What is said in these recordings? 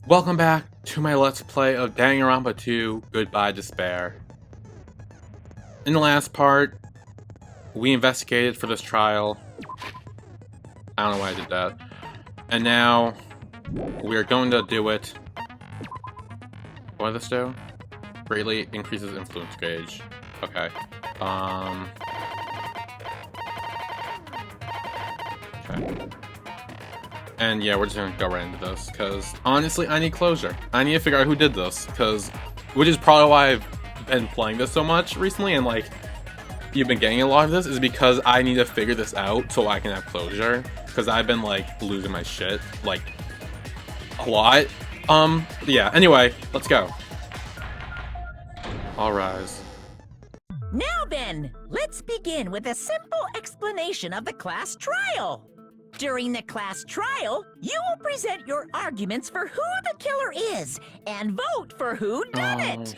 Welcome back to my Let's Play of Danganronpa 2, Goodbye Despair. In the last part, we investigated for this trial. I don't know why I did that. And now, we're going to do it. What does this do? Greatly increases influence gauge. Okay. Okay. And yeah, we're just gonna go right into this, because honestly, I need closure. I need to figure out who did this, which is probably why I've been playing this so much recently, and like, you've been getting a lot of this, is because I need to figure this out so I can have closure, because I've been like, losing my shit, like, a lot. Yeah, anyway, let's go. All rise. Now then, let's begin with a simple explanation of the class trial. During the class trial, you will present your arguments for who the killer is and vote for who done it.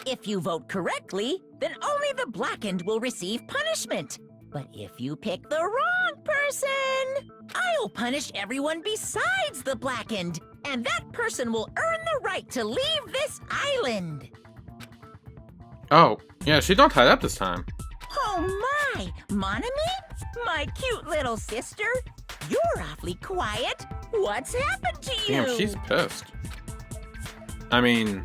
If you vote correctly, then only the blackened will receive punishment. But if you pick the wrong person, I'll punish everyone besides the blackened, and that person will earn the right to leave this island. Oh, yeah, she don't tie up this time. Oh my, Monami? My cute little sister? You're awfully quiet. What's happened to you? Damn, she's pissed. I mean,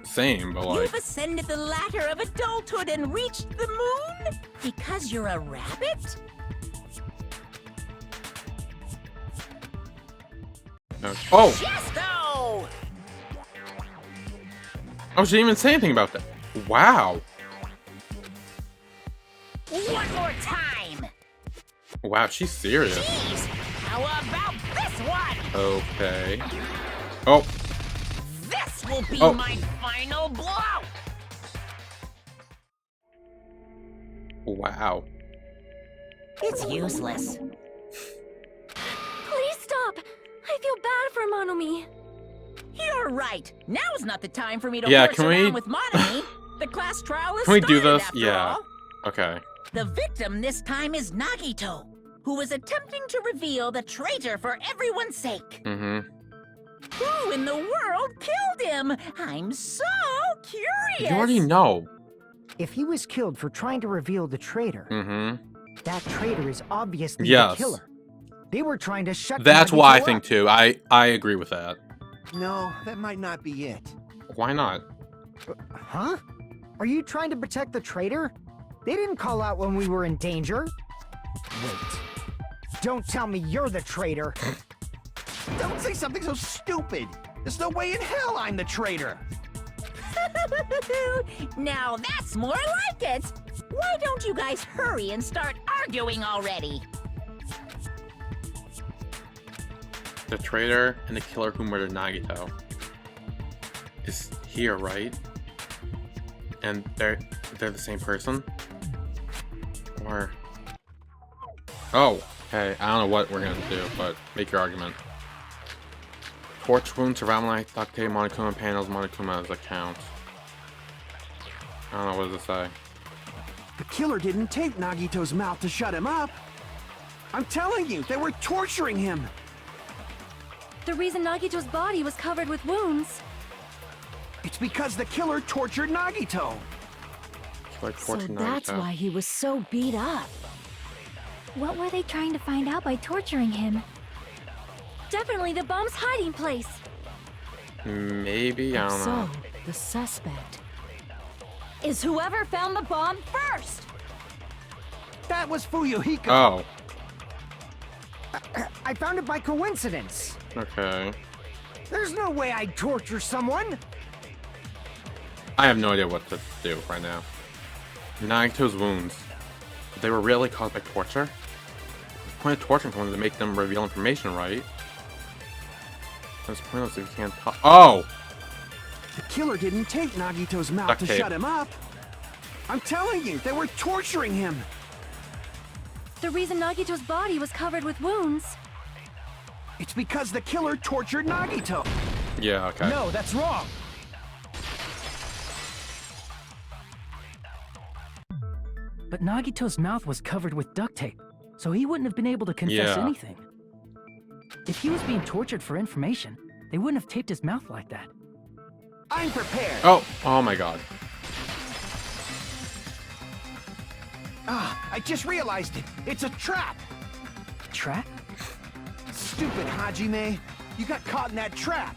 same, but like... You've ascended the ladder of adulthood and reached the moon? Because you're a rabbit? No. Oh! Chesto! Oh, she didn't even say anything about that. Wow. One more time! Wow, she's serious. Jeez! How about this one? Okay. Oh. This will be my final blow! Wow. It's useless. Please stop! I feel bad for Monomi. You're right. Now's not the time for me to horse around with Monomi. The class trial is Can we do this? after Yeah. all. Okay. The victim this time is Nagito, who was attempting to reveal the traitor for everyone's sake. Mm-hmm. Who in the world killed him? I'm so curious. You already know. If he was killed for trying to reveal the traitor, that traitor is obviously the killer. They were trying to shut That's Nagito what I up. think too. I agree with that. No, that might not be it. Why not? Huh? Are you trying to protect the traitor? They didn't call out when we were in danger. Wait. Don't tell me you're the traitor. Don't say something so stupid. There's no way in hell I'm the traitor. Now that's more like it. Why don't you guys hurry and start arguing already? The traitor and the killer who murdered Nagito is here, right? And they're the same person? Or... Oh, hey, I don't know what we're gonna do, but make your argument. Torch wound, survival knife, duct tape, Monokuma panels, Monokuma as account. I don't know, what does it say? The killer didn't tape Nagito's mouth to shut him up. I'm telling you, they were torturing him. The reason Nagito's body was covered with wounds. It's because the killer tortured Nagito. So that's why he was so beat up. What were they trying to find out by torturing him? Definitely the bomb's hiding place. Maybe, I don't know. So, the suspect is whoever found the bomb first. That was Fuyuhiko. Oh. I found it by coincidence. Okay. There's no way I'd torture someone. I have no idea what to do right now. Nagito's wounds. They were really caused by torture? The point of torturing someone is to make them reveal information, right? It's pointless if you can't talk. Oh! The killer didn't tape Nagito's mouth Duct to tape. shut him up. I'm telling you, they were torturing him. The reason Nagito's body was covered with wounds. It's because the killer tortured Nagito. Yeah, okay. No, that's wrong. But Nagito's mouth was covered with duct tape, so he wouldn't have been able to confess anything. If he was being tortured for information, They wouldn't have taped his mouth like that. I'm prepared. Oh my god. I just realized it. It's a trap. Trap? Stupid Hajime. You got caught in that trap.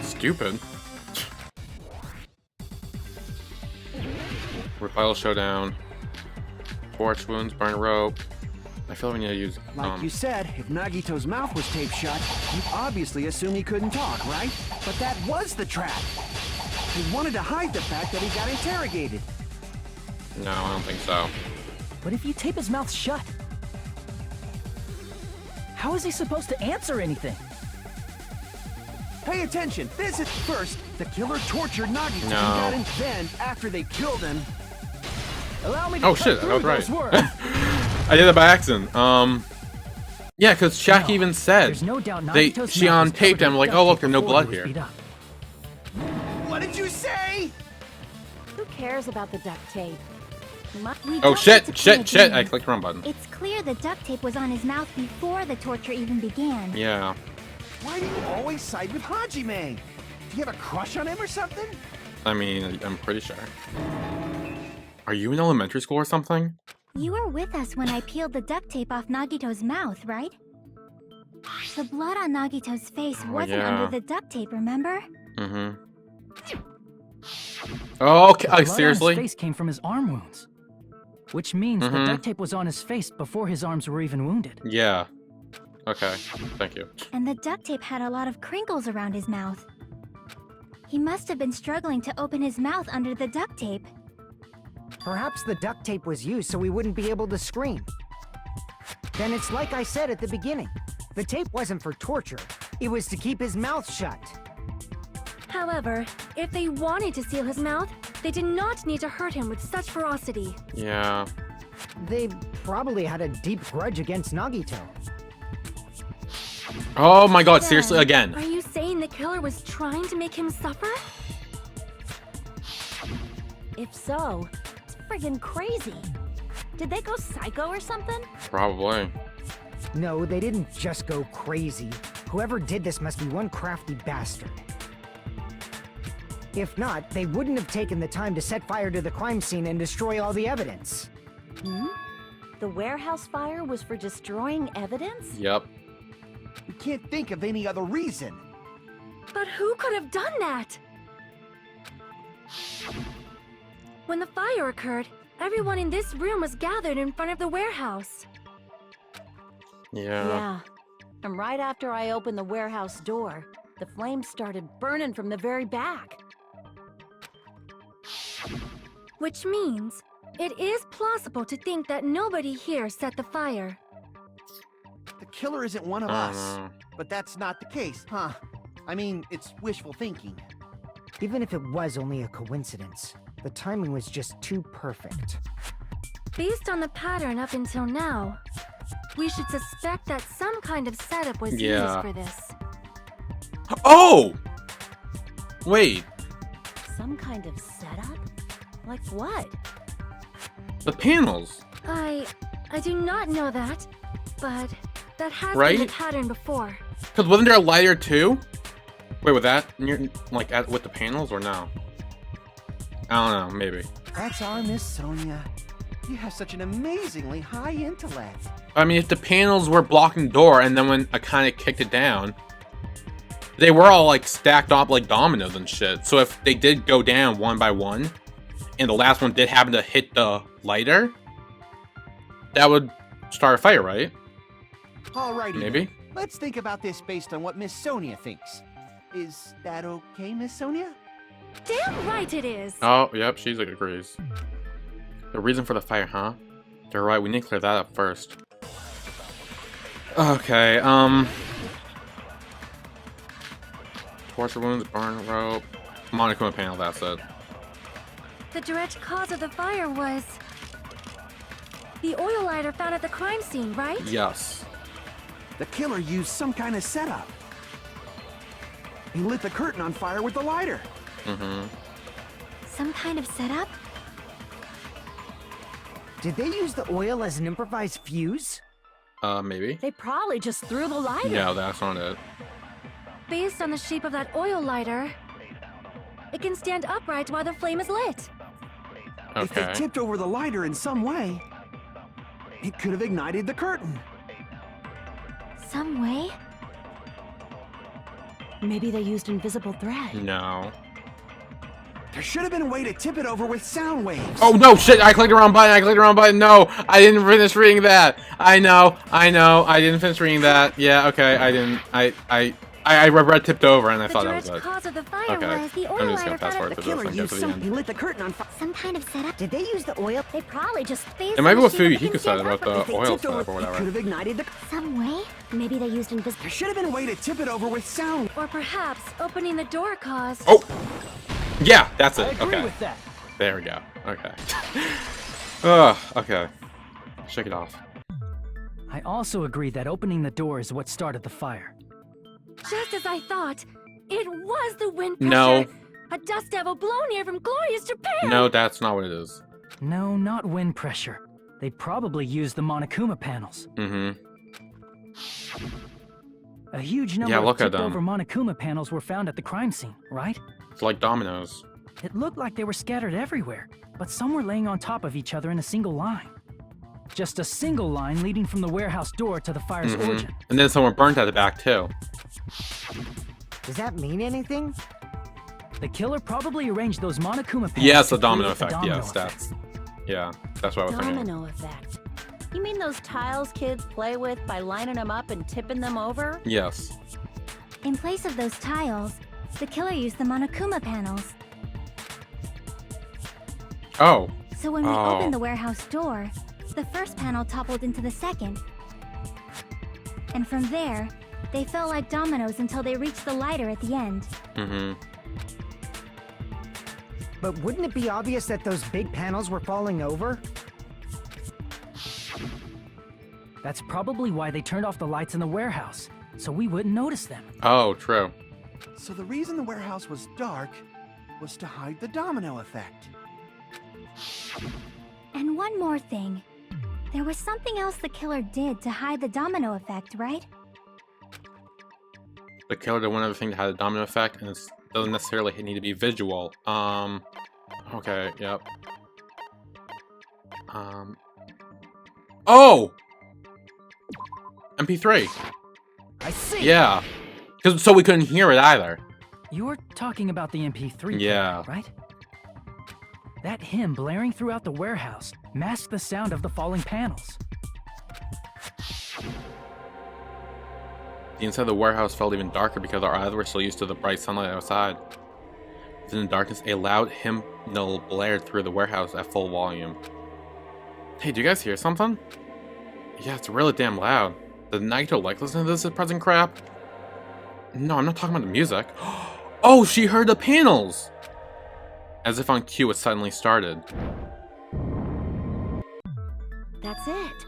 Stupid. Final showdown. Torch wounds, burn rope. I feel like we need to use. Like you said, if Nagito's mouth was taped shut, you obviously assume he couldn't talk, right? But that was the trap. He wanted to hide the fact that he got interrogated. No, I don't think so. But if you tape his mouth shut, how is he supposed to answer anything? Pay attention. This is first. The killer tortured Nagito. No. And then, after they killed him, Allow me to Oh cut shit, that through was right. those words. I did it by accident. Yeah, because Shaq No, even said There's no doubt they Nagito's she mouth was untaped covered him with like, duct oh look, tape there's no before blood he was here. beat up. what did you say? Who cares about the duct tape? We Oh don't need shit, to shit, play shit! I games. clicked the wrong button. It's clear the duct tape was on his mouth before the torture even began. Yeah. Why do you always side with Hajime? Do you have a crush on him or something? I mean, I'm pretty sure. Are you in elementary school or something? You were with us when I peeled the duct tape off Nagito's mouth, right? The blood on Nagito's face Oh, wasn't yeah. under the duct tape, remember? Mm-hmm. Oh, okay. The blood on Seriously? his face came from his arm wounds, which means the Mhm. duct tape was on his face before his arms were even wounded. Yeah. Okay. Thank you. And the duct tape had a lot of crinkles around his mouth. He must have been struggling to open his mouth under the duct tape. Perhaps the duct tape was used so he wouldn't be able to scream. Then it's like I said at the beginning. The tape wasn't for torture. It was to keep his mouth shut. However, if they wanted to seal his mouth, they did not need to hurt him with such ferocity. Yeah. They probably had a deep grudge against Nagito. Oh my god, seriously, Then, again. Are you saying the killer was trying to make him suffer? If so, it's friggin' crazy. Did they go psycho or something? Probably. No, they didn't just go crazy. Whoever did this must be one crafty bastard. If not, they wouldn't have taken the time to set fire to the crime scene and destroy all the evidence. The warehouse fire was for destroying evidence? Yep. We can't think of any other reason. But who could have done that? When the fire occurred, everyone in this room was gathered in front of the warehouse. Yeah. Yeah. And right after I opened the warehouse door, the flames started burning from the very back. Which means, it is plausible to think that nobody here set the fire. The killer isn't one of I us. don't know. But that's not the case, huh? I mean, it's wishful thinking. Even if it was only a coincidence, the timing was just too perfect. Based on the pattern up until now, we should suspect that some kind of setup was Yeah. used for this. Oh! Wait. Some kind of setup? Like what? The panels. I do not know that, but that has Right? been the pattern before. Because wasn't there a lighter too? Wait, with that near, like with the panels or no? I don't know. Maybe. That's our Miss Sonia. You have such an amazingly high intellect. I mean, if the panels were blocking the door, and then when I kind of kicked it down, they were all like stacked up like dominoes and shit. So if they did go down one by one, and the last one did happen to hit the lighter, that would start a fire, right? Alrighty. Maybe. then. Let's think about this based on what Miss Sonia thinks. Is that okay, Miss Sonia? Damn right it is! Oh, yep, she's like agrees. The reason for the fire, huh? They're right, we need to clear that up first. Okay, torture wounds, burn rope, Monokuma panel, that's it. The direct cause of the fire was the oil lighter found at the crime scene, right? Yes. The killer used some kind of setup. He lit the curtain on fire with the lighter. Mm-hmm. Some kind of setup? Did they use the oil as an improvised fuse? Maybe? They probably just threw the lighter. No, that's not it. based on the shape of that oil lighter, it can stand upright while the flame is lit. If they Okay. tipped over the lighter in some way, it could have ignited the curtain. Some way? Maybe they used invisible thread. No. There should have been a way to tip it over with sound waves. Oh no, shit! I clicked the wrong button. No, I didn't finish reading that. I know. I didn't finish reading that. Yeah, okay, I didn't. I read tipped over and I The thought that was direct it. cause of the fire Okay, was the I'm oil just gonna lighter fast found forward at The to this killer and get used to the something. He end. lit the curtain on fire. Some kind of setup? Did they use the oil? They probably just based It might be on what the shape Fuyuhiko of said the about the If they oil tipped stuff over, or it could whatever. have ignited the. Some way? Maybe they used invisible. There should have been a way to tip it over with sound. Or perhaps opening the door caused... Oh! Yeah, that's I it. agree Okay. with that. There we go. Okay. Ugh, okay. Shake it off. I also agree that opening the door is what started the fire. Just as I thought, it was the wind pressure. No. A dust devil blown here from glorious Japan. No, that's not what it is. No, not wind pressure. They probably used the Monokuma panels. Mm-hmm. A huge number Yeah, of look at tipped-over them. Monokuma panels were found at the crime scene, right? It's like dominoes. It looked like they were scattered everywhere, but some were laying on top of each other in a single line. Just a single line leading from the warehouse door to the fire's Mm-hmm. origin. And then someone burnt at the back too. Does that mean anything? The killer probably arranged those Monokuma panels. Yes, to the domino create the effect. domino Yes, effect. that's what I was thinking. Domino effect. You mean those tiles kids play with by lining them up and tipping them over? Yes. In place of those tiles, the killer used the Monokuma panels. Oh. So when we Oh. opened the warehouse door, the first panel toppled into the second. And from there, they fell like dominoes until they reached the lighter at the end. Mm-hmm. But wouldn't it be obvious that those big panels were falling over? That's probably why they turned off the lights in the warehouse, so we wouldn't notice them. Oh, true. So the reason the warehouse was dark was to hide the domino effect. And one more thing. There was something else the killer did to hide the domino effect, right? The killer did one other thing that had a domino effect, and it doesn't necessarily need to be visual. Okay, yep. Oh! MP3. I see! Yeah. So we couldn't hear it either. You're talking about the MP3 Yeah. player, right? That hymn blaring throughout the warehouse masked the sound of the falling panels. The inside of the warehouse felt even darker because our eyes were so used to the bright sunlight outside. Within the darkness, a loud hymnal blared through the warehouse at full volume. Hey, do you guys hear something? Yeah, it's really damn loud. Did Nagito like listening to this present crap? No, I'm not talking about the music. Oh, she heard the panels! As if on cue, it suddenly started. That's it.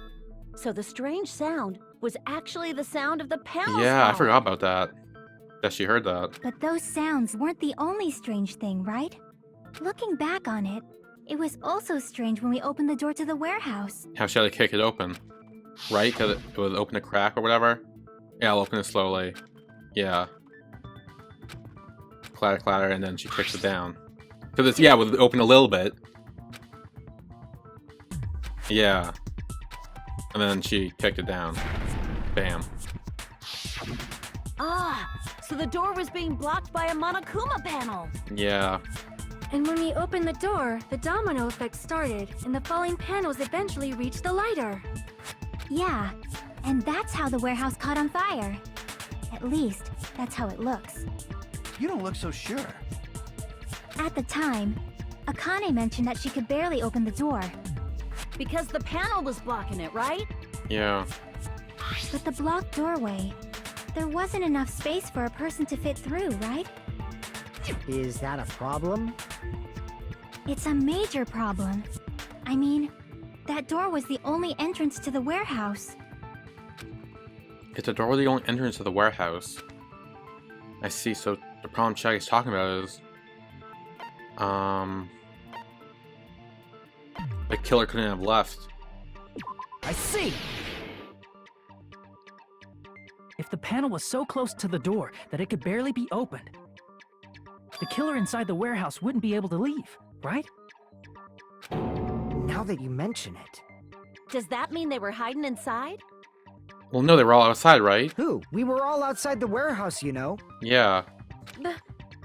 So the strange sound was actually the sound of the panels. Yeah, I falling. forgot about that. That she heard that. But those sounds weren't the only strange thing, right? Looking back on it, it was also strange when we opened the door to the warehouse. How she had to kick it open. Right? Because it was open a crack or whatever? Yeah, I'll open it slowly. Yeah. Clatter, clatter, and then she kicks it down. Because it's, yeah, it would open a little bit. Yeah. And then she kicked it down. Bam. Ah, so the door was being blocked by a Monokuma panel. Yeah. And when we opened the door, the domino effect started, and the falling panels eventually reached the lighter. Yeah, and that's how the warehouse caught on fire. At least, that's how it looks. You don't look so sure. At the time, Akane mentioned that she could barely open the door. Because the panel was blocking it, right? Yeah. But the blocked doorway, there wasn't enough space for a person to fit through, right? Is that a problem? It's a major problem. I mean, that door was the only entrance to the warehouse. It's the door with the only entrance to the warehouse. I see, so the problem Shaggy's talking about is... the killer couldn't have left. I see! If the panel was so close to the door that it could barely be opened, the killer inside the warehouse wouldn't be able to leave, right? Now that you mention it. Does that mean they were hiding inside? Well, no, they were all outside, right? Who? We were all outside the warehouse, you know. Yeah.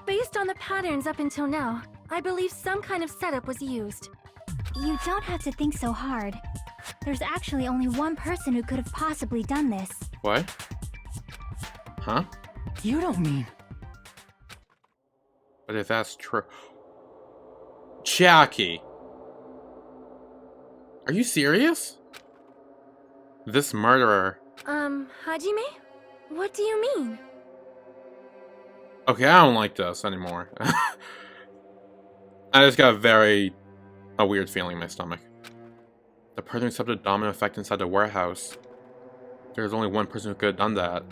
Based on the patterns up until now, I believe some kind of setup was used. You don't have to think so hard. There's actually only one person who could have possibly done this. What? Huh? You don't mean... But if that's true... Chiaki! Are you serious? This murderer... Hajime? What do you mean? Okay, I don't like this anymore. I just got a weird feeling in my stomach. The person who accepted a domino effect inside the warehouse. There's only one person who could have done that.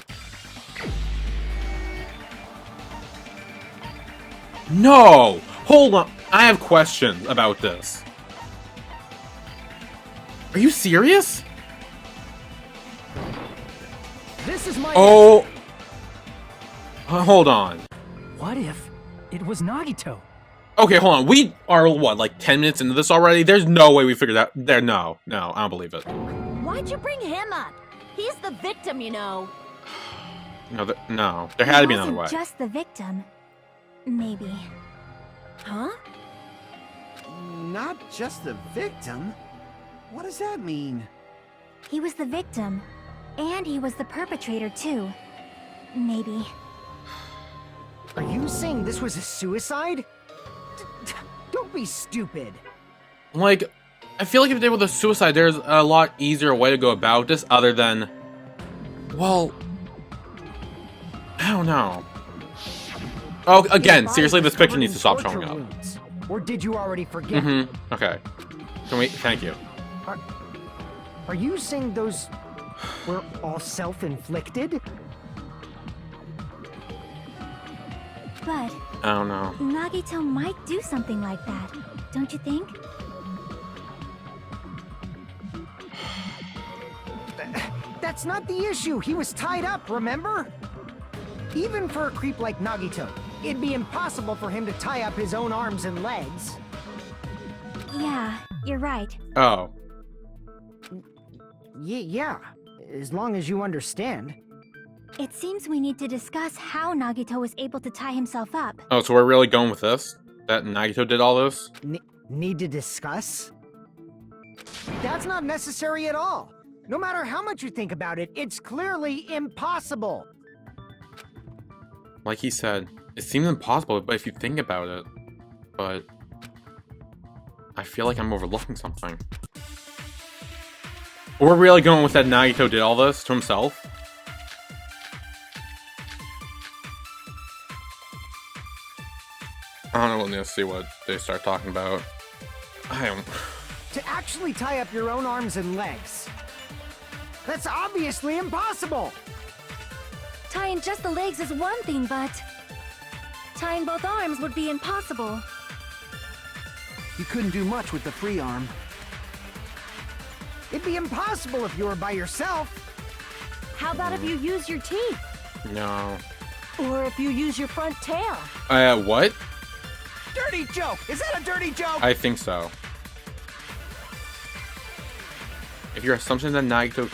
No! Hold on! I have questions about this. Are you serious? This is my... Oh! Hold on. What if it was Nagito? Okay, hold on. We are, what, like 10 minutes into this already? There's no way we figured out. No, I don't believe it. Why'd you bring him up? He's the victim, you know. No, there had to be another way. He wasn't just the victim. Maybe. Huh? Not just the victim? What does that mean? He was the victim. And he was the perpetrator, too. Maybe. Are you saying this was a suicide? Don't be stupid. Like, I feel like if they were the suicide, there's a lot easier way to go about this other than... Well... I don't know. Oh, again, seriously, this picture needs to stop showing up. Wounds. Or did you already forget? Okay. Can we... Thank you. Are you saying those were all self-inflicted? But... I don't know. Nagito might do something like that, don't you think? That's not the issue. He was tied up, remember? Even for a creep like Nagito, it'd be impossible for him to tie up his own arms and legs. Yeah, you're right. Oh. Yeah, as long as you understand. It seems we need to discuss how Nagito was able to tie himself up. Oh, so we're really going with this? That Nagito did all this? Need to discuss? That's not necessary at all. No matter how much you think about it, it's clearly impossible. Like he said, it seems impossible, but if you think about it... But... I feel like I'm overlooking something. We're really going with that Nagito did all this to himself? I don't know, let's see what they start talking about. I don't... To actually tie up your own arms and legs. That's obviously impossible! Tying just the legs is one thing, but... tying both arms would be impossible. You couldn't do much with the free arm. It'd be impossible if you were by yourself. How about if you use your teeth? No. Or if you use your front tail? What? Dirty joke! Is that a dirty joke? I think so. If your assumption that Nagito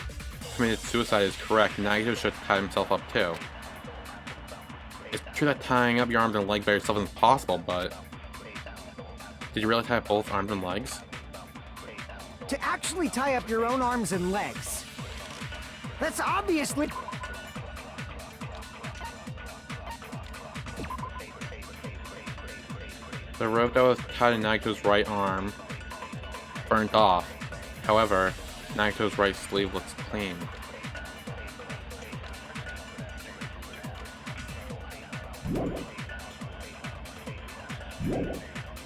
committed suicide is correct, Nagito should tie himself up too. It's true that tying up your arms and legs by yourself is impossible, but... Did you really tie up both arms and legs? To actually tie up your own arms and legs. That's obviously... The rope that was tied to Nagito's right arm burnt off. However, Nagito's right sleeve looks clean.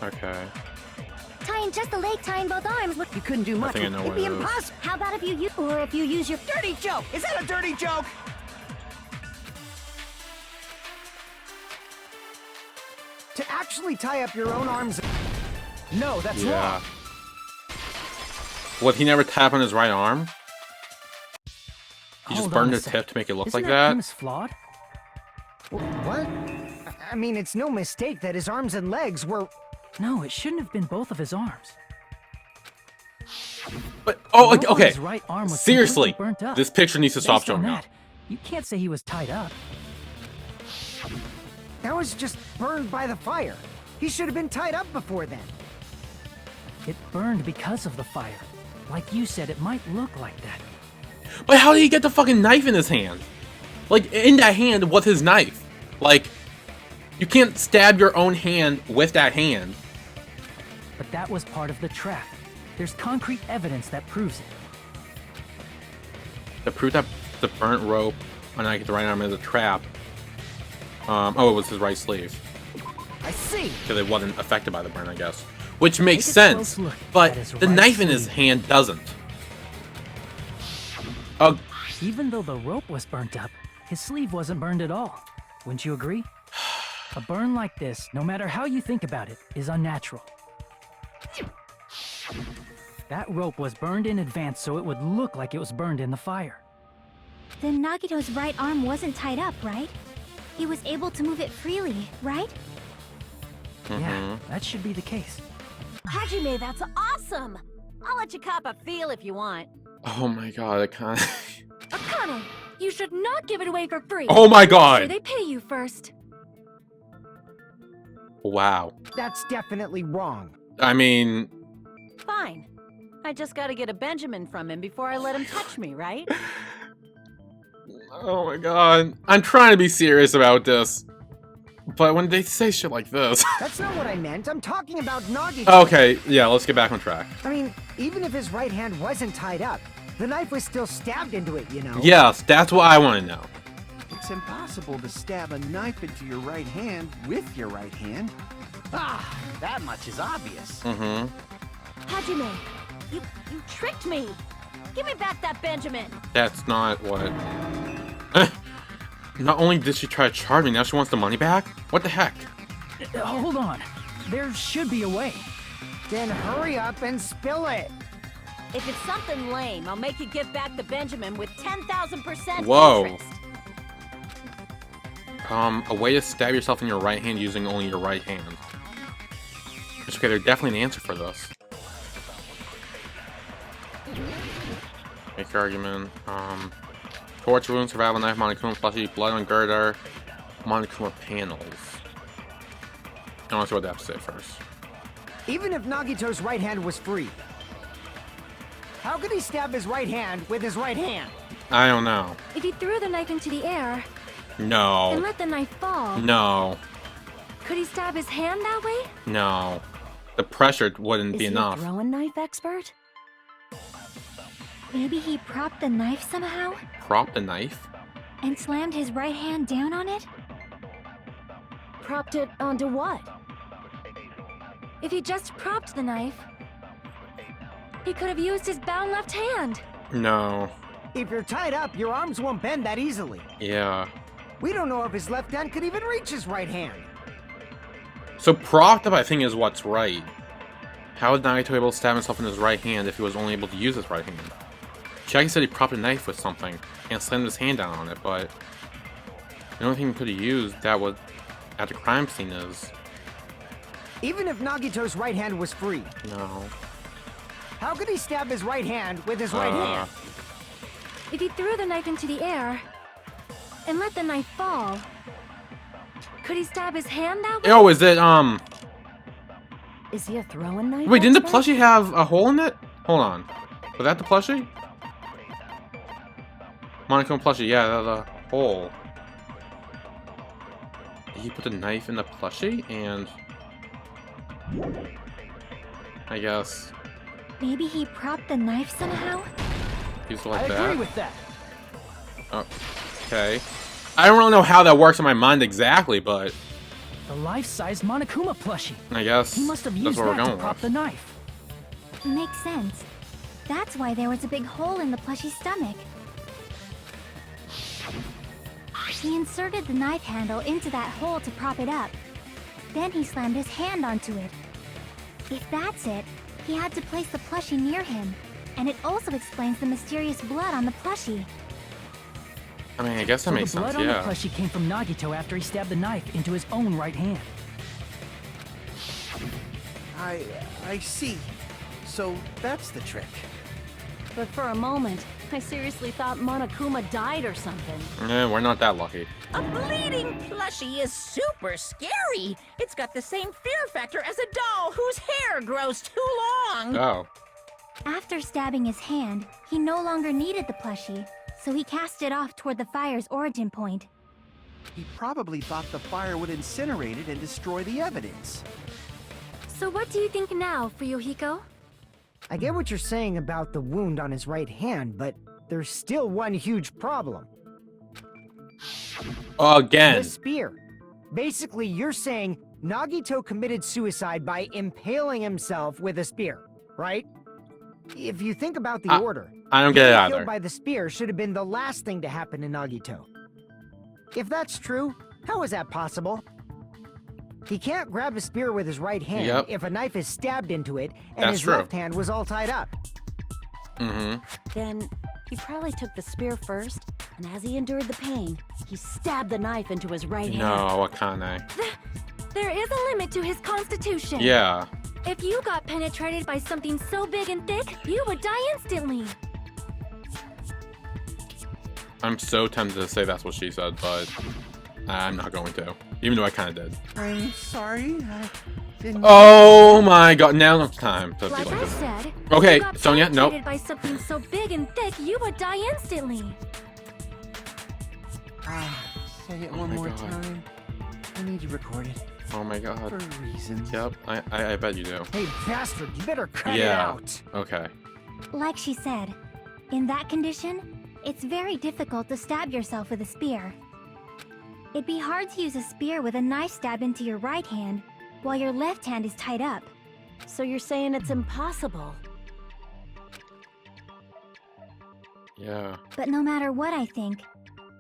Okay. Tying just the leg, tying both arms would... You couldn't do I much think I with... know It'd what be it is. impossible. How about if you use... or if you use your... Dirty joke! Is that a dirty joke? To actually tie up your own arms... No, that's Yeah. wrong. What, he never tapped on his right arm? He just Hold burned on a the sec. tip to make it look Isn't like that that? premise flawed? What? I mean, it's no mistake that his arms and legs were... No, it shouldn't have been both of his arms. But oh, The rope on okay. his right arm was Seriously, completely burnt up. this picture needs to stop Based on showing up. that, you can't say he was tied up. That was just burned by the fire. He should have been tied up before then. It burned because of the fire. Like you said, it might look like that. But how did he get the fucking knife in his hand? Like, in that hand with his knife. Like, you can't stab your own hand with that hand. But that was part of the trap. There's concrete evidence that proves it. The proof that the burnt rope on the right arm is a trap. Oh, it was his right sleeve. I see. Because it wasn't affected by the burn, I guess. Which makes Take a sense. close look But at his the right knife in his sleeve. hand doesn't. Oh, Even though the rope was burnt up, his sleeve wasn't burned at all. Wouldn't you agree? A burn like this, no matter how you think about it, is unnatural. That rope was burned in advance so it would look like it was burned in the fire. Then Nagito's right arm wasn't tied up, right? He was able to move it freely, right? Yeah, that should be the case. Hajime, that's awesome! I'll let you cop a feel if you want. oh my god, I can't. Akane, you should not give it away for free. Oh my Sure, god! they pay you first. Wow. That's definitely wrong. I mean, Fine. I just gotta get a Benjamin from him before I let him touch me, right? oh my god. I'm trying to be serious about this. But when they say shit like this. That's not what I meant. I'm talking about Nagito. Okay, yeah, let's get back on track. I mean, even if his right hand wasn't tied up, the knife was still stabbed into it, you know? Yes, that's what I want to know. It's impossible to stab a knife into your right hand with your right hand. Ah, that much is obvious. Mm-hmm. Hajime, you tricked me! Give me back that Benjamin! That's not what... Not only did she try to charge me, now she wants the money back? What the heck? Hold on. There should be a way. Then hurry up and spill it. If it's something lame, I'll make you give back the Benjamin with 10,000% Whoa. interest. A way to stab yourself in your right hand using only your right hand. It's okay, there's definitely an answer for this. Make your argument. Torch wound, survival knife, Monokuma plushie, blood on girder, Monokuma panels. I want to see what they have to say first. Even if Nagito's right hand was free, how could he stab his right hand with his right hand? I don't know. If he threw the knife into the air and No. let the knife fall, No. could he stab his hand that way? No. The pressure wouldn't Is be he enough. a throwing knife expert? Maybe he propped the knife somehow Prop the knife? and slammed his right hand down on it? Propped it onto what? If he just propped the knife, he could have used his bound left hand. No. If you're tied up, your arms won't bend that easily. Yeah. We don't know if his left hand could even reach his right hand. So propped up, I think, is what's right. How was Nagito able to stab himself in his right hand if he was only able to use his right hand? Chiaki said he propped a knife with something and slammed his hand down on it, but the only thing he could have used that was at the crime scene is... Even if Nagito's right hand was free, No. how could he stab his right hand with his right hand? If he threw the knife into the air and let the knife fall, could he stab his hand that way? Oh, is it, Is he a throwing knife Wait, didn't the expert? plushie have a hole in it? Hold on. Was that the plushie? Monokuma plushie, yeah, that was a hole. Did he put the knife in the plushie? And... I guess... Maybe he propped the knife somehow? Use it I like agree that? with that. Okay. I don't really know how that works in my mind exactly, but The life-size Monokuma plushie. I guess He must have that's used what we're that to going prop with. the knife. Makes sense. That's why there was a big hole in the plushie's stomach. He inserted the knife handle into that hole to prop it up. Then he slammed his hand onto it. If that's it, he had to place the plushie near him. And it also explains the mysterious blood on the plushie. I mean, I guess that So makes the blood sense, on the yeah. plushie came from Nagito after he stabbed the knife into his own right hand. I see. So that's the trick. But for a moment, I seriously thought Monokuma died or something. We're not that lucky. A bleeding plushie is super scary. It's got the same fear factor as a doll whose hair grows too long. Oh. After stabbing his hand, he no longer needed the plushie, so he cast it off toward the fire's origin point. He probably thought the fire would incinerate it and destroy the evidence. So what do you think now, Fuyuhiko? I get what you're saying about the wound on his right hand, but there's still one huge problem. Again. The spear. Basically, you're saying Nagito committed suicide by impaling himself with a spear, right? If you think about the order, I don't get it being either. killed by the spear should have been the last thing to happen to Nagito. If that's true, how is that possible? He can't grab a spear with his right hand Yep. if a knife is stabbed into it and That's his true. left hand was all tied up. Mm-hmm. Then he probably took the spear first, and as he endured the pain, he stabbed the knife into his right hand. No, Akane. There is a limit to his constitution. Yeah. If you got penetrated by something so big and thick, you would die instantly. I'm so tempted to say that's what she said, but I'm not going to. Even though I kind of did. I'm sorry, I didn't... Oh my god, now it's time to be Like like I this. said, Okay, if you got Sonia, nope. penetrated by something so big and thick, you would die instantly. Say it Oh one my more God. time. I need you recorded. Oh my For god. reasons. Yep, I bet you do. Hey, bastard, you better cut it Yeah. out. Okay. Like she said, in that condition, it's very difficult to stab yourself with a spear. It'd be hard to use a spear with a knife stab into your right hand while your left hand is tied up. So you're saying it's impossible? Yeah. But no matter what I think,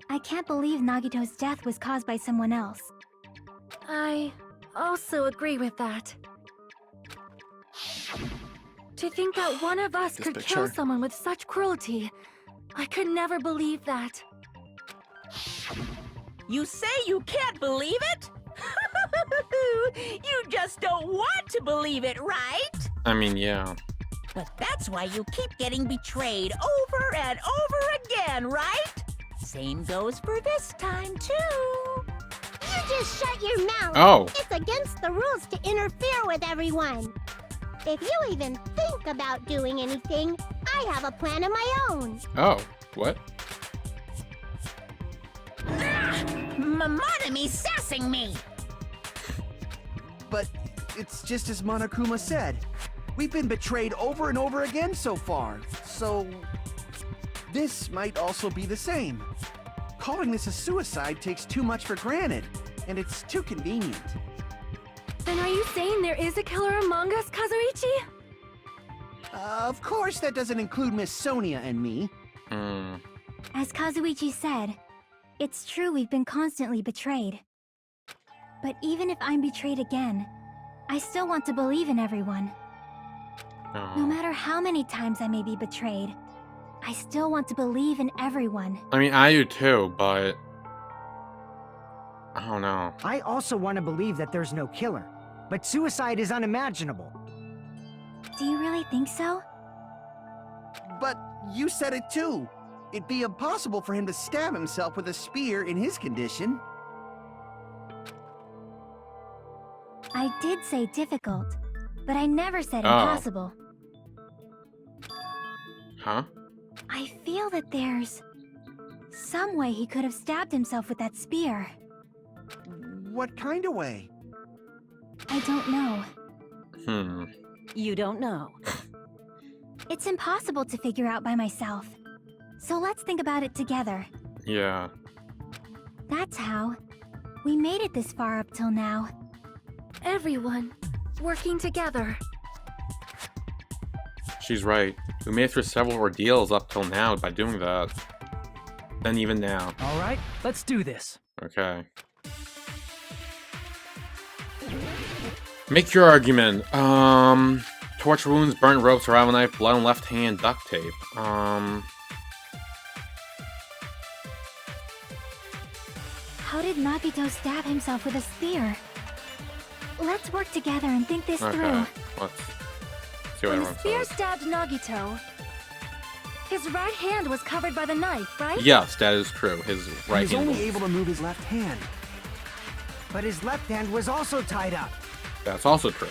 I can't believe Nagito's death was caused by someone else. I also agree with that. To think that one of us This could picture. kill someone with such cruelty, I could never believe that. You say you can't believe it? You just don't want to believe it, right? I mean, yeah. But that's why you keep getting betrayed over and over again, right? Same goes for this time, too. You just shut your mouth. Oh. It's against the rules to interfere with everyone. If you even think about doing anything, I have a plan of my own. Oh. What? Monomi sassing me. But it's just as Monokuma said. We've been betrayed over and over again so far. So this might also be the same. Calling this a suicide takes too much for granted, and it's too convenient. Then are you saying there is a killer among us, Kazuichi? Of course, that doesn't include Miss Sonia and me. Hmm. As Kazuichi said, it's true we've been constantly betrayed. But even if I'm betrayed again, I still want to believe in everyone. No Oh. matter how many times I may be betrayed, I still want to believe in everyone. I mean, I do too, but I don't know. I also want to believe that there's no killer, but suicide is unimaginable. Do you really think so? But you said it too. It'd be impossible for him to stab himself with a spear in his condition. I did say difficult, but I never said Oh. impossible. Huh? I feel that there's some way he could have stabbed himself with that spear. What kind of way? I don't know. Hmm. You don't know. It's impossible to figure out by myself. So let's think about it together. Yeah. That's how. We made it this far up till now. Everyone, working together. She's right. We made it through several ordeals up till now by doing that. Then even now. All right, let's do this. Okay. Make your argument. Torture wounds, burnt rope, survival knife, blood on left hand, duct tape. How did Nagito stab himself with a spear? Let's work together and think this Okay, through. let's see what When the everyone spear says. stabbed Nagito, his right hand was covered by the knife, right? Yes, that is true. His He right was hand. only able to move his left hand. But his left hand was also tied up. That's also true.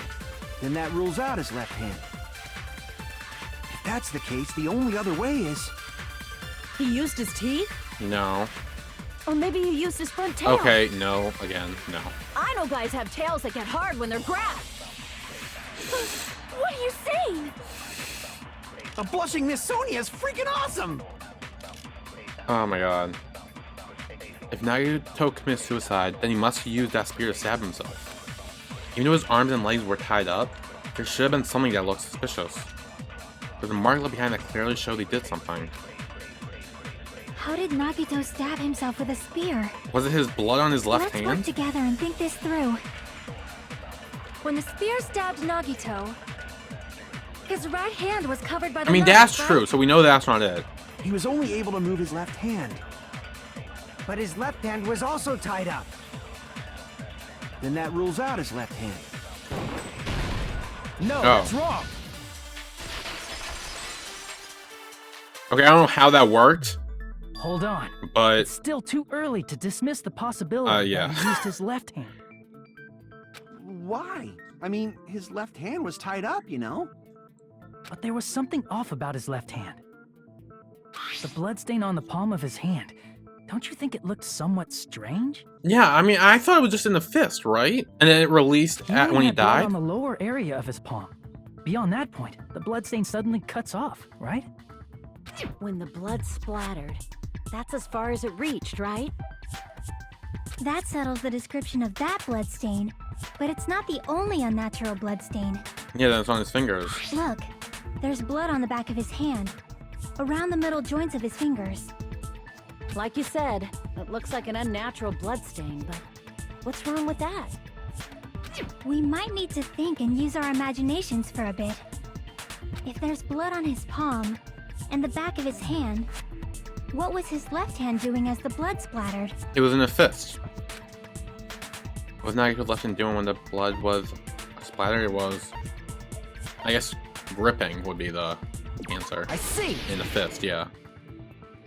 Then that rules out his left hand. If that's the case, the only other way is... He used his teeth? No. Or maybe he used his front tail. Okay, no. Again, no. I know guys have tails that get hard when they're grabbed. What are you saying? A blushing Miss Sonia is freaking awesome! Oh my god. If Nagito commits suicide, then he must have used that spear to stab himself. Even though his arms and legs were tied up, there should have been something that looked suspicious. There's a mark left behind that clearly showed he did something. How did Nagito stab himself with a spear? Was it his blood on his left Let's work hand? together and think this through. When the spear stabbed Nagito, his right hand was covered by the I mean, knife, that's right? true, so we know that's not it. He was only able to move his left hand. But his left hand was also tied up. Then that rules out his left hand. No, Oh. that's wrong. Okay, I don't know how that worked, Hold on. but It's still too early to dismiss the possibility yeah. that he used his left hand. Why? I mean, his left hand was tied up, you know? But there was something off about his left hand. The bloodstain on the palm of his hand. Don't you think it looked somewhat strange? yeah, I mean, I thought it was just in the fist, right? And then it released He at only when he had blood died? on the lower area of his palm. Beyond that point, the bloodstain suddenly cuts off, right? When the blood splattered, that's as far as it reached, right? That settles the description of that bloodstain, but it's not the only unnatural bloodstain. Yeah, that's on his fingers. Look, there's blood on the back of his hand, around the middle joints of his fingers. Like you said, it looks like an unnatural bloodstain, but what's wrong with that? We might need to think and use our imaginations for a bit. If there's blood on his palm and the back of his hand, what was his left hand doing as the blood splattered? It was in the fist. What was Nagito's left hand doing when the blood was splattered? It was, I guess, gripping would be the answer. I see. In the fist, yeah.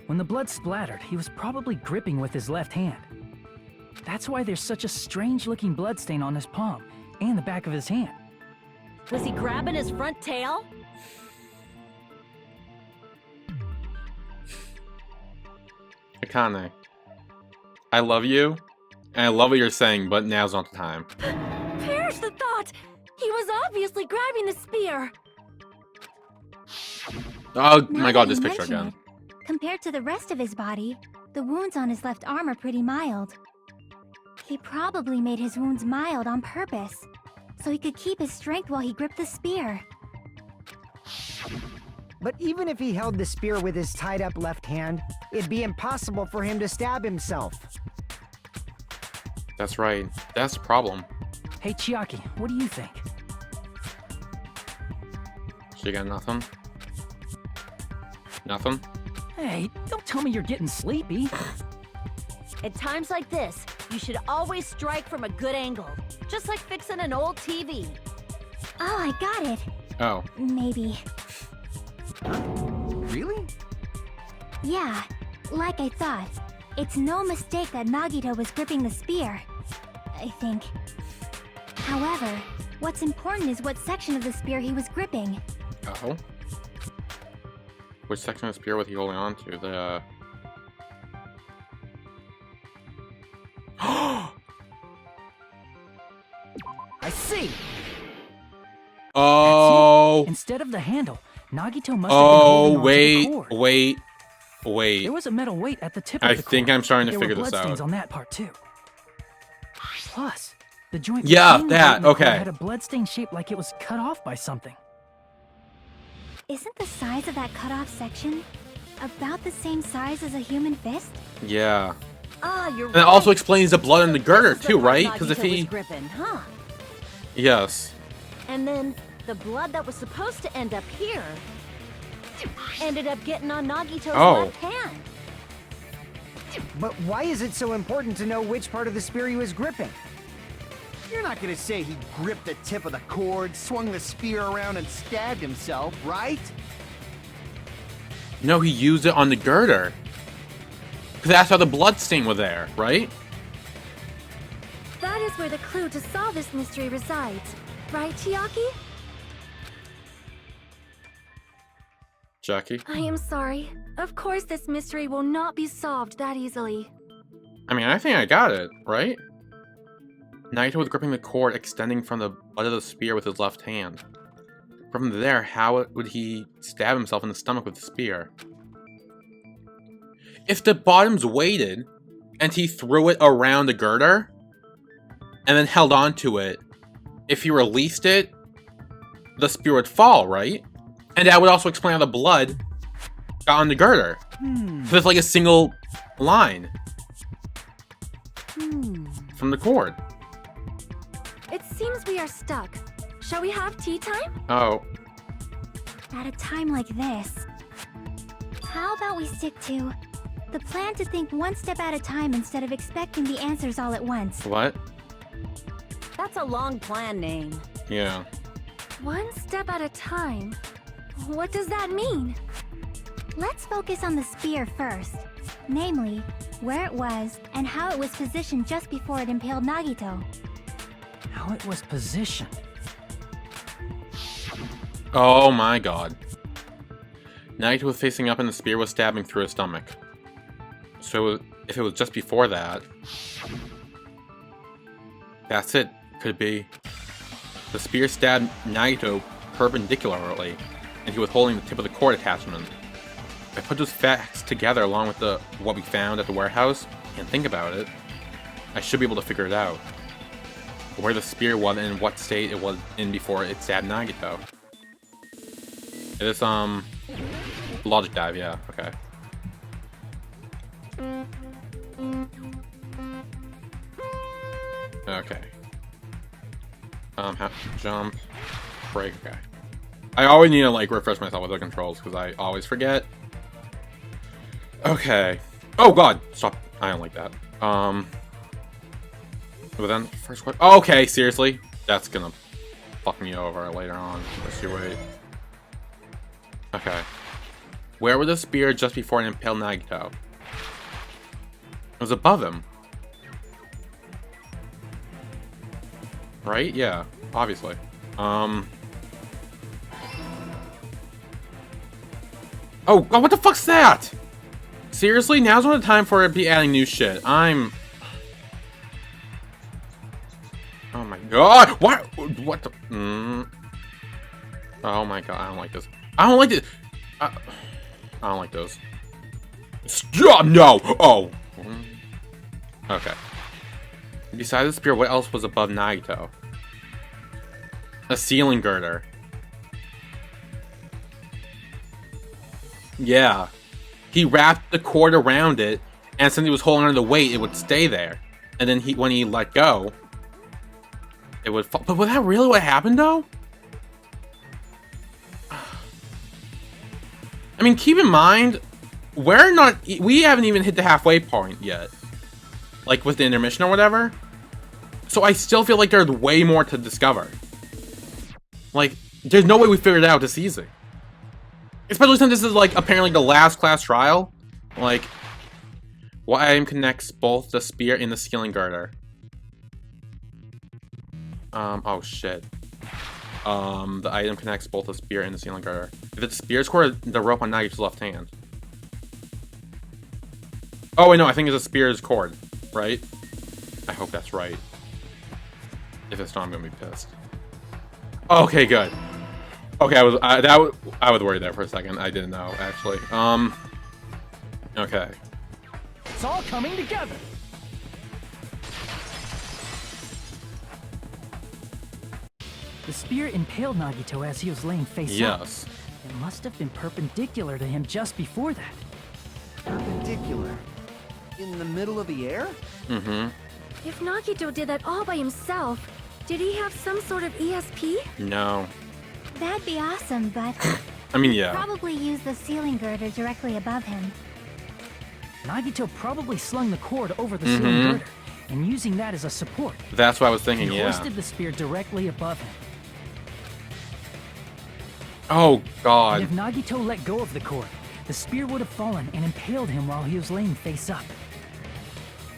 When the blood splattered, he was probably gripping with his left hand. That's why there's such a strange-looking bloodstain on his palm and the back of his hand. Was he grabbing his front tail? Akane, I love you, and I love what you're saying, but now's not the time. Perish the thought! He was obviously grabbing the spear! Oh Now my god, that this you picture mention again. it, compared to the rest of his body, the wounds on his left arm are pretty mild. He probably made his wounds mild on purpose, so he could keep his strength while he gripped the spear. But even if he held the spear with his tied up left hand, it'd be impossible for him to stab himself. That's right. That's the problem. Hey, Chiaki, what do you think? She got nothing? Nothing? Hey, don't tell me you're getting sleepy. At times like this, you should always strike from a good angle. Just like fixing an old TV. Oh, I got it. Oh. Maybe. Really? Yeah, like I thought. It's no mistake that Nagito was gripping the spear, I think. However, what's important is what section of the spear he was gripping. Oh? Which section of the spear was he holding on to? The... I see. Oh! Instead of the handle, Nagito must have been Oh, holding onto wait, the cord. wait. There was a metal weight at the tip of I the think cord. I'm starting to There figure were this bloodstains out. on that part too. Plus, the joint Yeah, between the that, weight and the cord okay. had a bloodstain shaped like it was cut off by something. Isn't the size of that cut-off section about the same size as a human fist? Yeah. Ah, you're And right. it also explains the blood in the girder This is too, part right? Because if Nagito was he... gripping, huh? Yes. And then the blood that was supposed to end up here ended up getting on Nagito's Oh. left hand. But why is it so important to know which part of the spear he was gripping? You're not gonna say he gripped the tip of the cord, swung the spear around, and stabbed himself, right? No, he used it on the girder. Because that's how the blood stain was there, right? That is where the clue to solve this mystery resides. Right, Chiaki? Jackie? I am sorry. Of course this mystery will not be solved that easily. I mean, I think I got it, right? Naito was gripping the cord extending from the butt of the spear with his left hand. From there, how would he stab himself in the stomach with the spear? If the bottoms weighted, and he threw it around the girder, and then held on to it, if he released it, the spear would fall, right? And that would also explain how the blood got on the girder. So it's like a single line from the cord. It seems we are stuck. Shall we have tea time? Oh. At a time like this, how about we stick to the plan to think one step at a time instead of expecting the answers all at once? What? That's a long plan name. Yeah. One step at a time? What does that mean? Let's focus on the spear first. Namely, where it was and how it was positioned just before it impaled Nagito. How it was positioned. Oh my god. Naito was facing up and the spear was stabbing through his stomach. So if it was just before that... That's it. Could it be? The spear stabbed Naito perpendicularly, and he was holding the tip of the cord attachment. If I put those facts together along with what we found at the warehouse, and think about it, I should be able to figure it out. Where the spear was and what state it was in before it stabbed Nagito. It is, logic dive, yeah, okay. Okay. Jump, break, okay. I always need to, like, refresh myself with the controls, because I always forget. Okay. Oh god! Stop. I don't like that. But then, first question. Oh, okay, seriously? That's gonna fuck me over later on. Let's see, wait. Okay. Where was the spear just before it impaled Nagito? It was above him. Right? Yeah, obviously. Oh, God, what the fuck's that? Seriously? Now's not the time for it to be adding new shit. Oh my god! What? What the? Oh my god, I don't like this. I don't like this. I don't like those. Stop! No! Oh! Okay. Besides the spear, what else was above Nagito? A ceiling girder. Yeah. He wrapped the cord around it, and since he was holding on to the weight, it would stay there. And then when he let go, it would fall. But was that really what happened, though? I mean, keep in mind, we haven't even hit the halfway point yet. Like, with the intermission or whatever. So I still feel like there's way more to discover. Like, there's no way we figured it out this easy. Especially since this is, like, apparently the last class trial. Like, what item connects both the spear and the ceiling girder? Oh shit. The item connects both the spear and the ceiling girder. If it's spear's cord, the rope on Nagito's left hand. Oh wait, no, I think it's a spear's cord, right? I hope that's right. If it's not, I'm gonna be pissed. Okay, good. Okay, I was worried there for a second. I didn't know, actually. Okay. It's all coming together. The spear impaled Nagito as he was laying face up. Yes. It must have been perpendicular to him just before that. Perpendicular? In the middle of the air? Mm-hmm. If Nagito did that all by himself, did he have some sort of ESP? No. That'd be awesome, but I mean, yeah. probably use the ceiling girder directly above him. Nagito probably slung the cord over the ceiling girder, and using that as a support. That's what I was thinking, He yeah. hoisted the spear directly above him. Oh, God. And if Nagito let go of the cord, the spear would have fallen and impaled him while he was laying face up.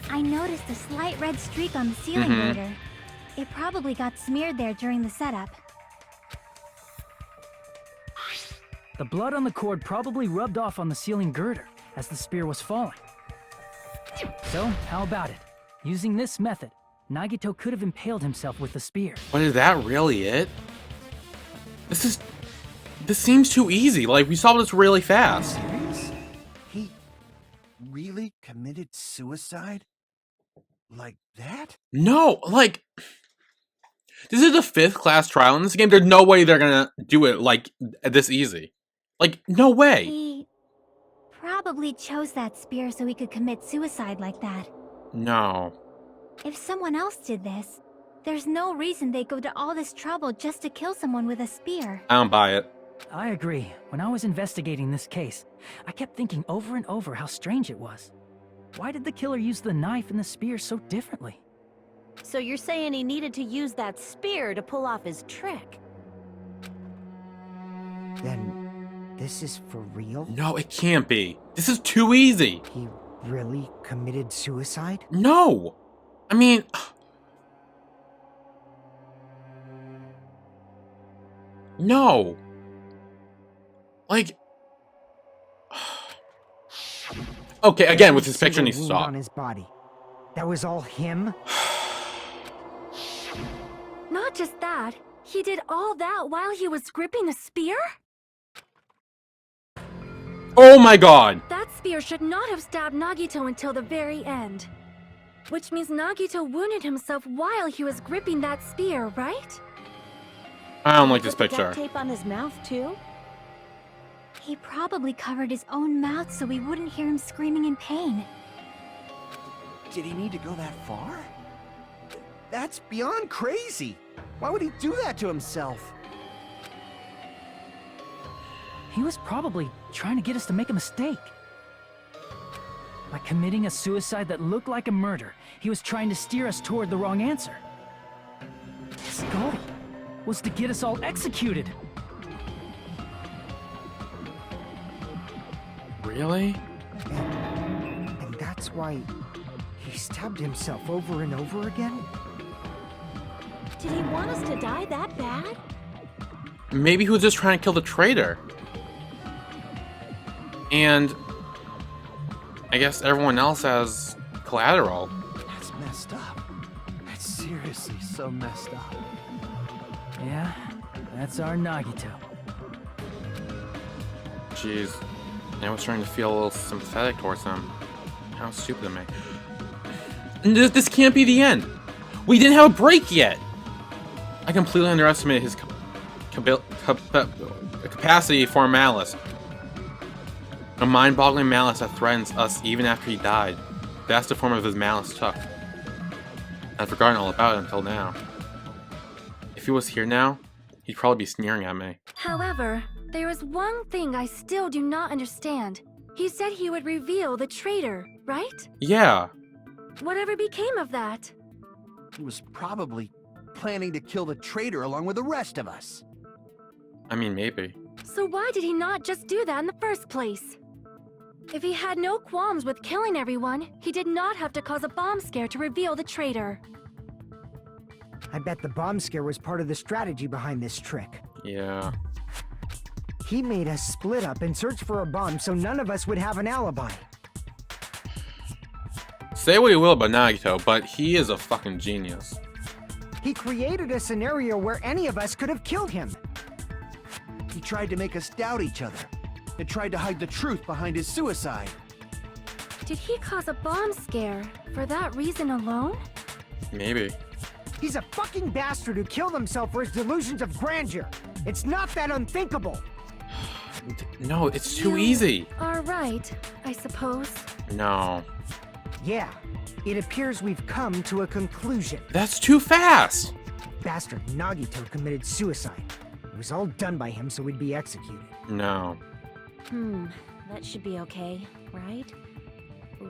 I noticed a slight red streak on the ceiling girder. It probably got smeared there during the setup. The blood on the cord probably rubbed off on the ceiling girder as the spear was falling. So, how about it? Using this method, Nagito could have impaled himself with the spear. But is that really it? This seems too easy. Like, we solved this really fast. Serious? He really committed suicide? Like that? No, like... This is the 5th class trial in this game. There's no way they're gonna do it, like, this easy. Like, no way. He probably chose that spear so he could commit suicide like that. No. If someone else did this, there's no reason they'd go to all this trouble just to kill someone with a spear. I don't buy it. I agree. When I was investigating this case, I kept thinking over and over how strange it was. Why did the killer use the knife and the spear so differently? So you're saying he needed to use that spear to pull off his trick? Then this is for real? No, it can't be. This is too easy. He really committed suicide? No. I mean... No. Like... Okay, again, with his picture needs to Single wound stop. on his body. That was all him? Not just that, he did all that while he was gripping the spear? Oh my god! That spear should not have stabbed Nagito until the very end. Which means Nagito wounded himself while he was gripping that spear, right? I don't like this Put the picture. duct tape on his mouth too? He probably covered his own mouth so we wouldn't hear him screaming in pain. Did he need to go that far? That's beyond crazy. Why would he do that to himself? He was probably trying to get us to make a mistake. By committing a suicide that looked like a murder, he was trying to steer us toward the wrong answer. His goal was to get us all executed. Really? And that's why he stabbed himself over and over again? Did he want us to die that bad? Maybe he was just trying to kill the traitor. And... I guess everyone else has collateral. That's messed up. That's seriously so messed up. Yeah, that's our Nagito. Jeez. I was starting to feel a little sympathetic towards him. How stupid am I? And this can't be the end. We didn't have a break yet. I completely underestimated his capacity for malice. A mind-boggling malice that threatens us even after he died. That's the form of his malice took. I'd forgotten all about it until now. If he was here now, he'd probably be sneering at me. However, there is one thing I still do not understand. He said he would reveal the traitor, right? Yeah. Whatever became of that? He was probably planning to kill the traitor along with the rest of us. I mean, maybe. So why did he not just do that in the first place? If he had no qualms with killing everyone, he did not have to cause a bomb scare to reveal the traitor. I bet the bomb scare was part of the strategy behind this trick. Yeah. He made us split up and search for a bomb so none of us would have an alibi. Say what you will about Nagito, but he is a fucking genius. He created a scenario where any of us could have killed him. He tried to make us doubt each other. And tried to hide the truth behind his suicide. Did he cause a bomb scare for that reason alone? Maybe. He's a fucking bastard who killed himself for his delusions of grandeur. It's not that unthinkable. No, it's too You easy. are right, I suppose. No. Yeah, it appears we've come to a conclusion. That's too fast. Bastard Nagito committed suicide. It was all done by him so we'd be executed. No. That should be okay, right?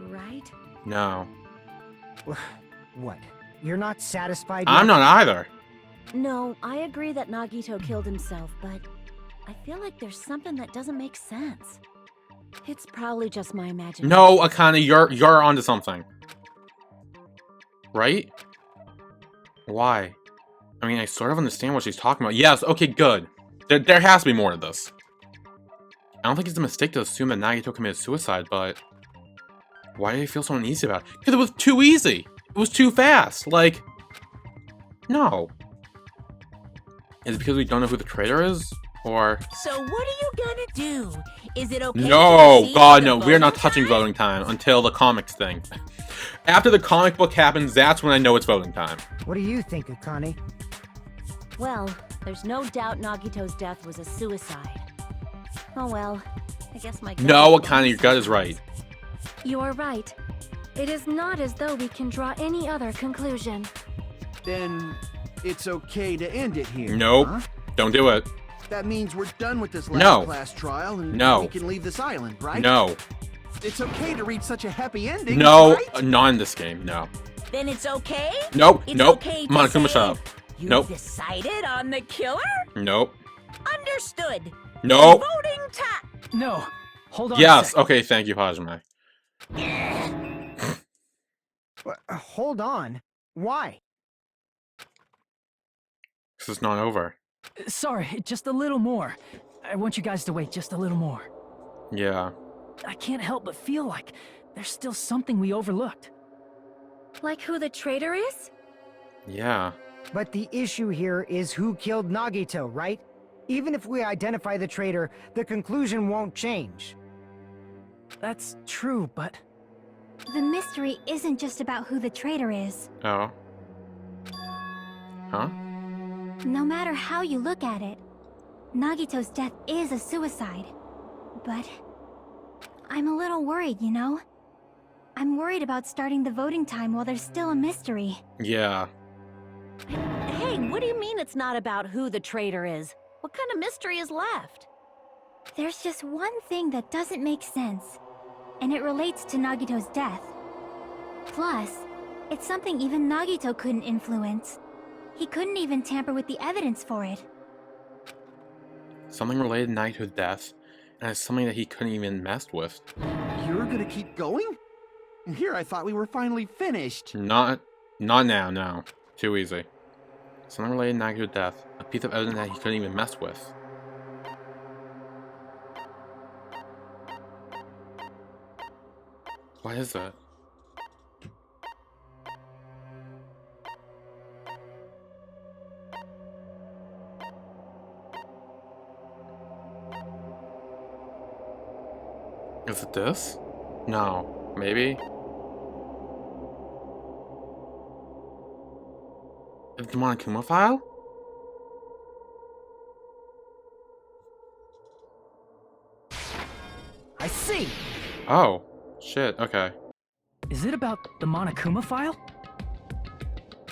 right? No. What? You're not satisfied I'm yet? not either. No, I agree that Nagito killed himself, but I feel like there's something that doesn't make sense. It's probably just my imagination. No, Akane, you're onto something. Right? Why? I mean, I sort of understand what she's talking about. Yes, okay, good. There has to be more to this. I don't think it's a mistake to assume that Nagito committed suicide, but... why did I feel so uneasy about it? Because it was too easy! It was too fast! Like... no. Is it because we don't know who the traitor is? Or... So what are you gonna do? Is it okay? no! to proceed God, with no. the We're not voting touching time? voting time until the comics thing. After the comic book happens, that's when I know it's voting time. What do you think, Akane? Well, there's no doubt Nagito's death was a suicide. Oh well, I guess my gut No, is Akane, your gut is right. You are right. It is not as though we can draw any other conclusion. Then it's okay to end it here. Nope. Huh? Don't do it. That means we're done with this last No. class trial and No. we can leave this island, right? No. It's okay to reach such a happy ending, No. right? Not in this game. No. Then it's okay? Nope. It's Nope. okay to Monokuma, say shut up. you Nope. decided on the killer? Nope. Understood. Nope. Voting time. No. Hold on a Yes. sec. Okay, thank you, Hajime. Hold on. Why? This is not over. Sorry, just a little more. I want you guys to wait just a little more. Yeah. I can't help but feel like there's still something we overlooked. Like who the traitor is? Yeah. But the issue here is who killed Nagito, right? Even if we identify the traitor, the conclusion won't change. That's true, but... The mystery isn't just about who the traitor is. Oh. Huh? No matter how you look at it, Nagito's death is a suicide. But I'm a little worried, you know? I'm worried about starting the voting time while there's still a mystery. Yeah. Hey, what do you mean it's not about who the traitor is? What kind of mystery is left? There's just one thing that doesn't make sense, and it relates to Nagito's death. Plus, it's something even Nagito couldn't influence. He couldn't even tamper with the evidence for it. Something related to Nagito's death, and it's something that he couldn't even mess with. You're gonna keep going? Here, I thought we were finally finished. Not now, no. Too easy. Something related to Nagito's death, a piece of evidence that he couldn't even mess with. What is it? Is it this? No. Maybe? Is it the Monokuma file? I see! Oh. Shit, okay. Is it about the Monokuma file?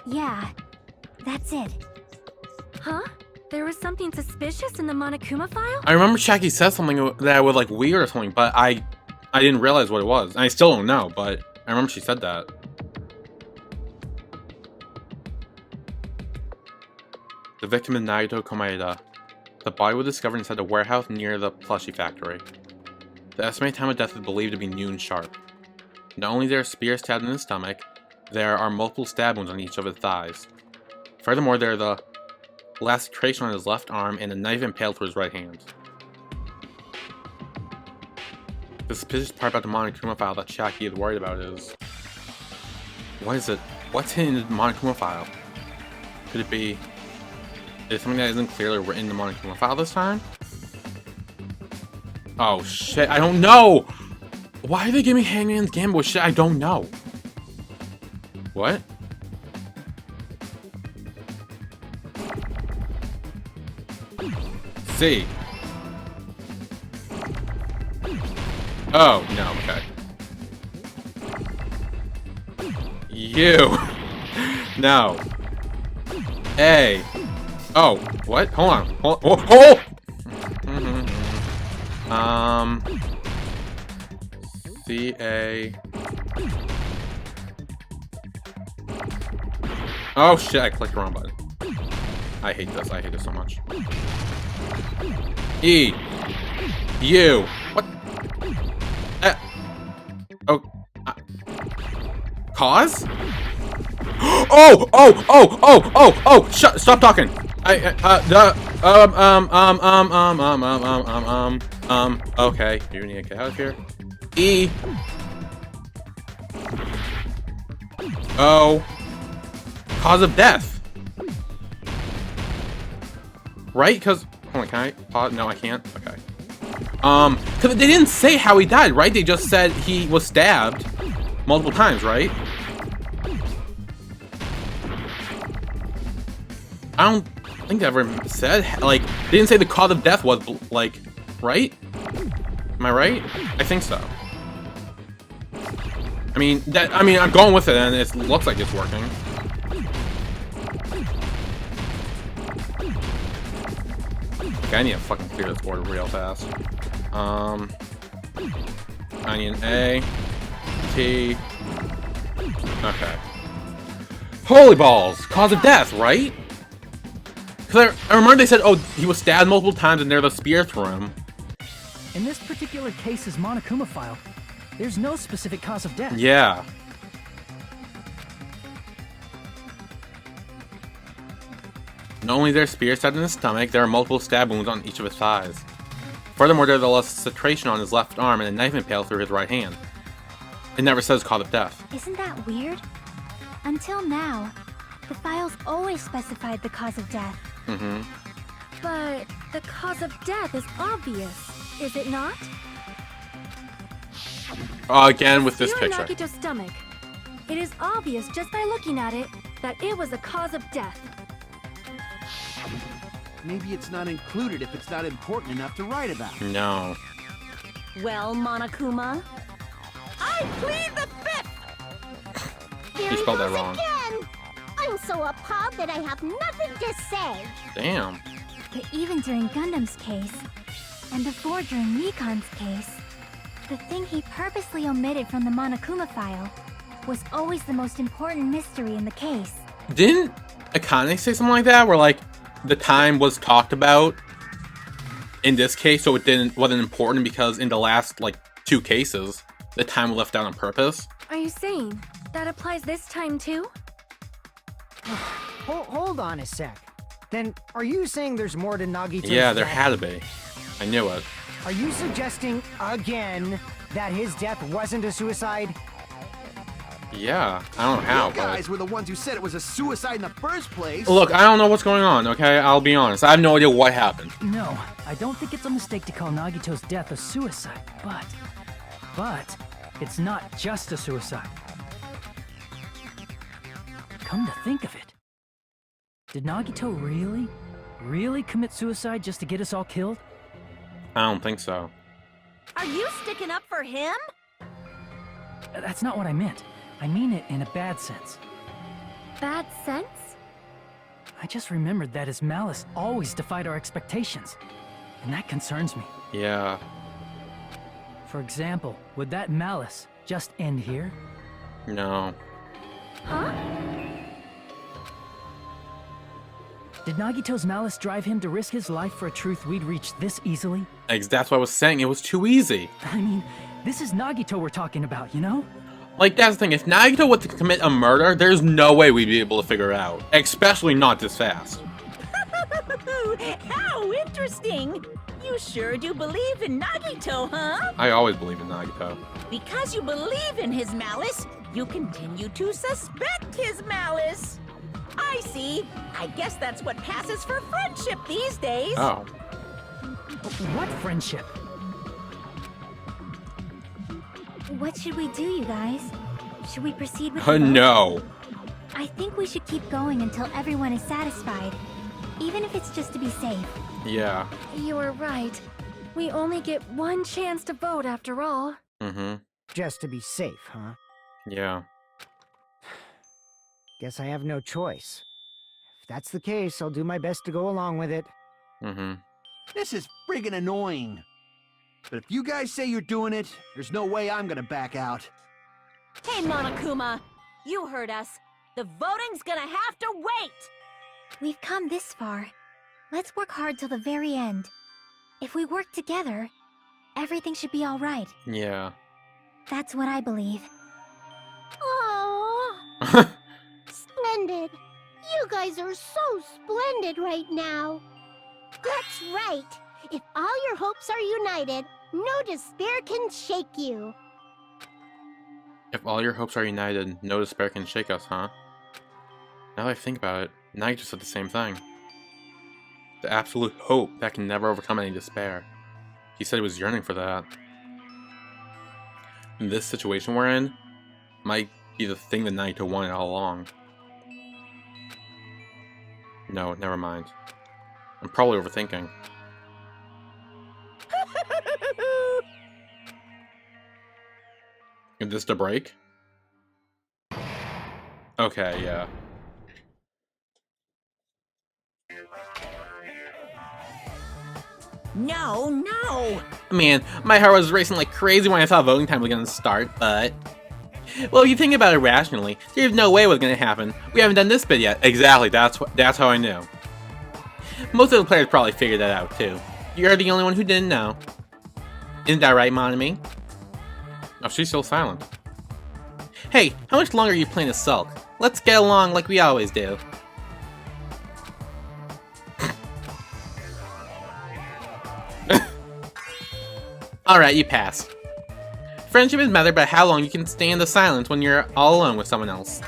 Yeah, that's it. Huh? There was something suspicious in the Monokuma file? I remember Shaggy said something that was like weird or something, but I didn't realize what it was. And I still don't know, but I remember she said that. The victim is Nagito Komaeda. The body was discovered inside a warehouse near the plushie factory. The estimated time of death is believed to be noon sharp. Not only are there spears stabbed in his stomach, there are multiple stab wounds on each of his thighs. Furthermore, there are the laceration on his left arm and a knife impaled through his right hand. The suspicious part about the Monokuma file that Shaki is worried about is... what is it? What's hidden in the Monokuma file? Could it be... is it something that isn't clearly written in the Monokuma file this time? Oh shit, I don't know! Why are they giving me Hangman's Gamble shit I don't know? What? C. Oh, no, okay. U. No. A. Oh, what? Hold on. Oh! C A Oh shit, I clicked the wrong button. I hate this. I hate this so much. E. U. What? Oh. Cause? Oh! Stop talking. Okay. You need to get out of here. E. O. Cause of death. Right? Because, hold on, can I pause? No, I can't. Okay. Because they didn't say how he died, right? They just said he was stabbed multiple times, right? I don't think they ever said, like, they didn't say the cause of death was, like, right? Am I right? I think so. I mean, I'm going with it, and it looks like it's working. Okay, I need to fucking clear this board real fast. Onion A. T. Okay. Holy balls! Cause of death, right? Because I remember they said, oh, he was stabbed multiple times and there's a spear through him. In this particular case's Monokuma file, there's no specific cause of death. Yeah. Not only is there a spear stabbed in his stomach, there are multiple stab wounds on each of his thighs. Furthermore, there's a laceration on his left arm and a knife impale through his right hand. It never says cause of death. Isn't that weird? Until now, the files always specified the cause of death. Mm-hmm. But the cause of death is obvious, is it not? Again with this Spear in picture. Nagito's stomach. It is obvious just by looking at it that it was a cause of death. Maybe it's not included if it's not important enough to write about. No. Well, Monokuma, I plead the fifth! There You he spelled that goes wrong. again! I'm so appalled that I have nothing to say. Damn. But even during Gundam's case, and before during Mikan's case, the thing he purposely omitted from the Monokuma file was always the most important mystery in the case. Didn't Akane say something like that? Where like the time was talked about in this case, so it wasn't important because in the last like 2 cases, the time was left out on purpose. Are you saying that applies this time too? Hold on a sec. Then, are you saying there's more to Nagito's Yeah, there death? had to be. I knew it. Are you suggesting, again, that his death wasn't a suicide? Yeah, I don't know how, You guys but... were the ones who said it was a suicide in the first place. Look, I don't know what's going on, okay? I'll be honest. I have no idea what happened. No, I don't think it's a mistake to call Nagito's death a suicide, but it's not just a suicide. Come to think of it, did Nagito really commit suicide just to get us all killed? I don't think so. are you sticking up for him? That's not what I meant. I mean it in a bad sense. Bad sense? I just remembered that his malice always defied our expectations, and that concerns me. Yeah. For example, would that malice just end here? No. Huh? Did Nagito's malice drive him to risk his life for a truth we'd reach this easily? That's what I was saying. It was too easy. I mean, this is Nagito we're talking about, you know? Like, that's the thing. If Nagito was to commit a murder, there's no way we'd be able to figure it out. Especially not this fast. How interesting! You sure do believe in Nagito, huh? I always believe in Nagito. Because you believe in his malice, you continue to suspect his malice. I see. I guess that's what passes for friendship these days. Oh. What friendship? What should we do, you guys? Should we proceed with the vote? No. I think we should keep going until everyone is satisfied, even if it's just to be safe. Yeah. You are right. We only get one chance to vote after all. Mm-hmm. Just to be safe, huh? Yeah. Guess I have no choice. If that's the case, I'll do my best to go along with it. Mm-hmm. This is friggin' annoying. But if you guys say you're doing it, there's no way I'm gonna back out. Hey, Monokuma! You heard us. The voting's gonna have to wait! We've come this far. Let's work hard till the very end. If we work together, everything should be alright. Yeah. That's what I believe. Aww. Splendid. You guys are so splendid right now. That's right. If all your hopes are united, no despair can shake you. If all your hopes are united, no despair can shake us, huh? Now that I think about it, Nike just said the same thing. The absolute hope that can never overcome any despair. He said he was yearning for that. And this situation we're in might be the thing that Naito wanted all along. No, never mind. I'm probably overthinking. Is this the break? Okay, yeah. No, no! Man, my heart was racing like crazy when I thought voting time was gonna start, but... Well, if you think about it rationally, there's no way it was gonna happen. We haven't done this bit yet. Exactly, that's how I knew. Most of the players probably figured that out, too. You're the only one who didn't know. Isn't that right, Monami? Oh, she's still silent. Hey, how much longer are you playing to sulk? Let's get along like we always do. Alright, you pass. Friendship is matter, but how long you can stay in the silence when you're all alone with someone else.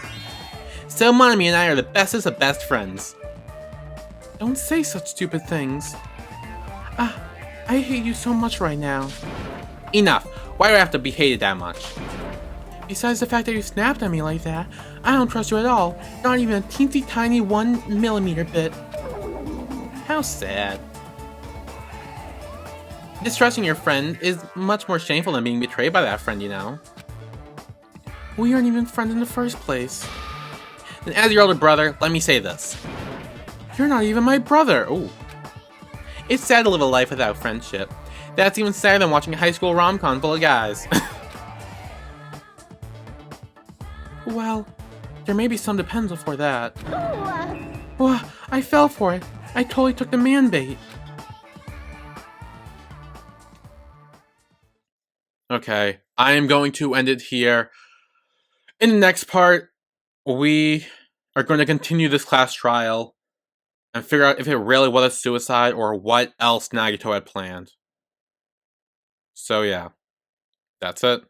So Monami and I are the bestest of best friends. Don't say such stupid things. I hate you so much right now. Enough. Why do I have to be hated that much? Besides the fact that you snapped at me like that, I don't trust you at all. Not even a teensy tiny 1mm bit. How sad. Distrusting your friend is much more shameful than being betrayed by that friend, you know. We aren't even friends in the first place. And as your older brother, let me say this. You're not even my brother! Ooh. It's sad to live a life without friendship. That's even sadder than watching a high school rom-com full of guys. Well, there may be some depends for that. Well, I fell for it. I totally took the man bait. Okay, I am going to end it here. In the next part, we are going to continue this class trial and figure out if it really was a suicide or what else Nagito had planned. So yeah, that's it.